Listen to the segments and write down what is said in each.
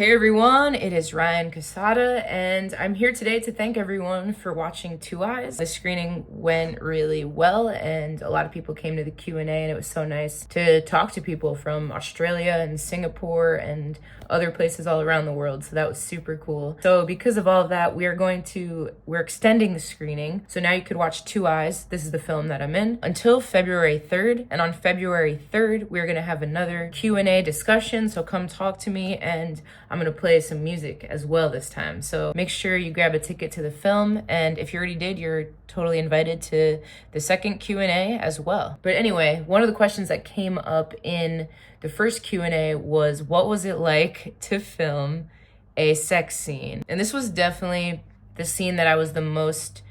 Hey everyone, it is Ryan Cassata, and I'm here today to thank everyone for watching Two Eyes. The screening went really well, and a lot of people came to the Q&A, and it was so nice to talk to people from Australia and Singapore and other places all around the world, so that was super cool. So because of all of that, we're extending the screening, so now you could watch Two Eyes, this is the film that I'm in, until February 3rd, and on February 3rd, we're gonna have another Q&A discussion, so come talk to me, and I'm gonna play some music as well this time. So make sure you grab a ticket to the film, and if you already did, you're totally invited to the second Q&A as well. But anyway, one of the questions that came up in the first Q&A was, what was it like to film a sex scene? And this was definitely the scene that I was the most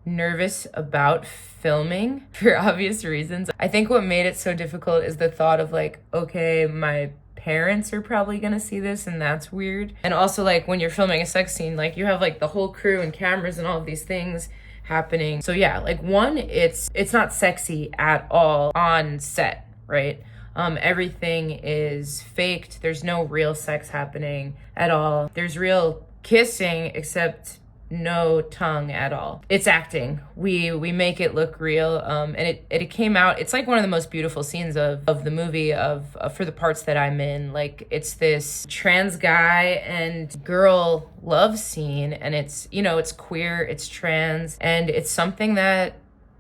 nervous about filming for obvious reasons. I think what made it so difficult is the thought of like, okay, my parents are probably gonna see this and that's weird. And also like when you're filming a sex scene, like you have like the whole crew and cameras and all of these things happening. So yeah, like one, it's not sexy at all on set, right? Everything is faked. There's no real sex happening at all. There's real kissing except no tongue at all. It's acting. We make it look real, and it came out. It's like one of the most beautiful scenes of the movie for the parts that I'm in. Like it's this trans guy and girl love scene, and it's it's queer, it's trans, and it's something that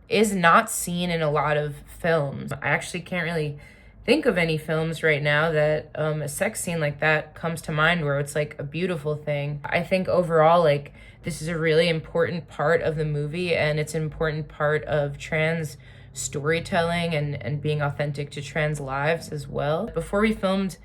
is not seen in a lot of films. I actually can't really think of any films right now that a sex scene like that comes to mind where it's like a beautiful thing. I think overall, like, this is a really important part of the movie, and it's an important part of trans storytelling and being authentic to trans lives as well. Before we filmed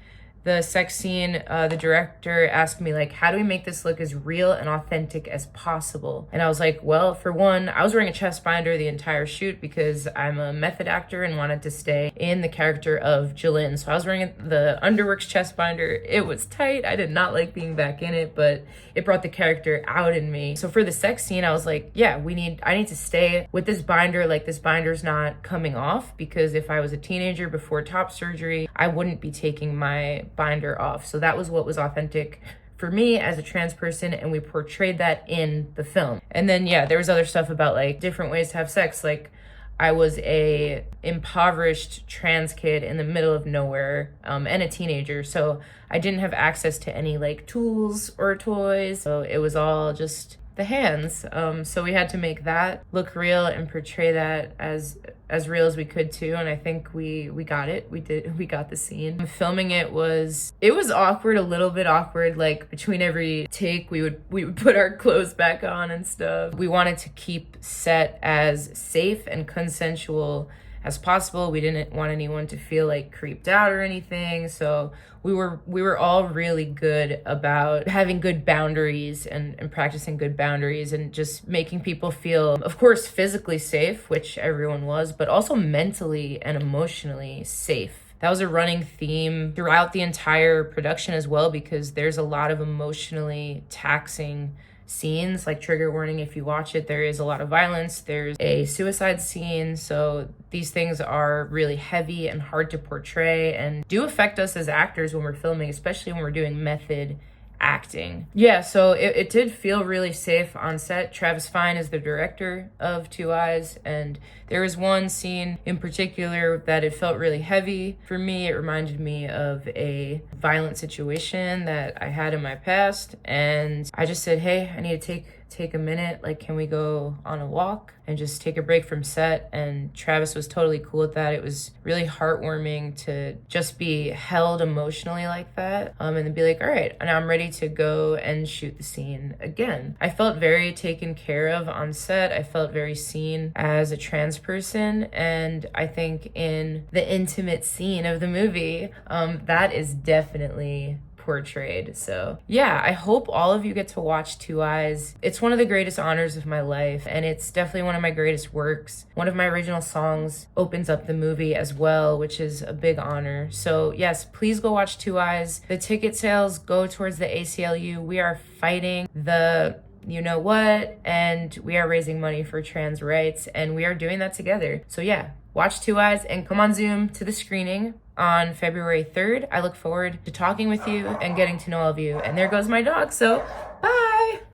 the sex scene, the director asked me, like, how do we make this look as real and authentic as possible? And I was like, well, for one, I was wearing a chest binder the entire shoot because I'm a method actor and wanted to stay in the character of Jolene. So I was wearing the Underworks chest binder. It was tight. I did not like being back in it, but it brought the character out in me. So for the sex scene, I was like, yeah, I need to stay with this binder. Like, this binder's not coming off, because if I was a teenager before top surgery, I wouldn't be taking my binder off. So that was what was authentic for me as a trans person, and we portrayed that in the film. And then yeah, there was other stuff about like different ways to have sex. Like, I was a impoverished trans kid in the middle of nowhere, and a teenager, so I didn't have access to any like tools or toys, so it was all just the hands. So we had to make that look real and portray that as real as we could too, and I think we got it. We got the scene. Filming it was awkward, a little bit awkward. Like between every take, we would put our clothes back on and stuff. We wanted to keep set as safe and consensual as possible. We didn't want anyone to feel like creeped out or anything. So we were all really good about having good boundaries and practicing good boundaries and just making people feel, of course, physically safe, which everyone was, but also mentally and emotionally safe. That was a running theme throughout the entire production as well, because there's a lot of emotionally taxing scenes. Like, trigger warning if you watch it, there is a lot of violence, there's a suicide scene, so these things are really heavy and hard to portray and do affect us as actors when we're filming, especially when we're doing method acting. Yeah, so it did feel really safe on set. Travis Fine is the director of Two Eyes, and there was one scene in particular that it felt really heavy for me. It reminded me of a violent situation that I had in my past, and I just said, hey, I need to take a minute, like, can we go on a walk and just take a break from set? And Travis was totally cool with that. It was really heartwarming to just be held emotionally like that, and then be like, all right, now I'm ready to go and shoot the scene again. I felt very taken care of on set. I felt very seen as a trans person, and I think in the intimate scene of the movie, that is definitely portrayed. So yeah, I hope all of you get to watch Two Eyes. It's one of the greatest honors of my life, and it's definitely one of my greatest works. One of my original songs opens up the movie as well, which is a big honor. So yes, please go watch Two Eyes. The ticket sales go towards the ACLU. We are fighting the you know what, and we are raising money for trans rights, and we are doing that together. So yeah, watch Two Eyes and come on Zoom to the screening on February 3rd. I look forward to talking with you and getting to know all of you. And there goes my dog. So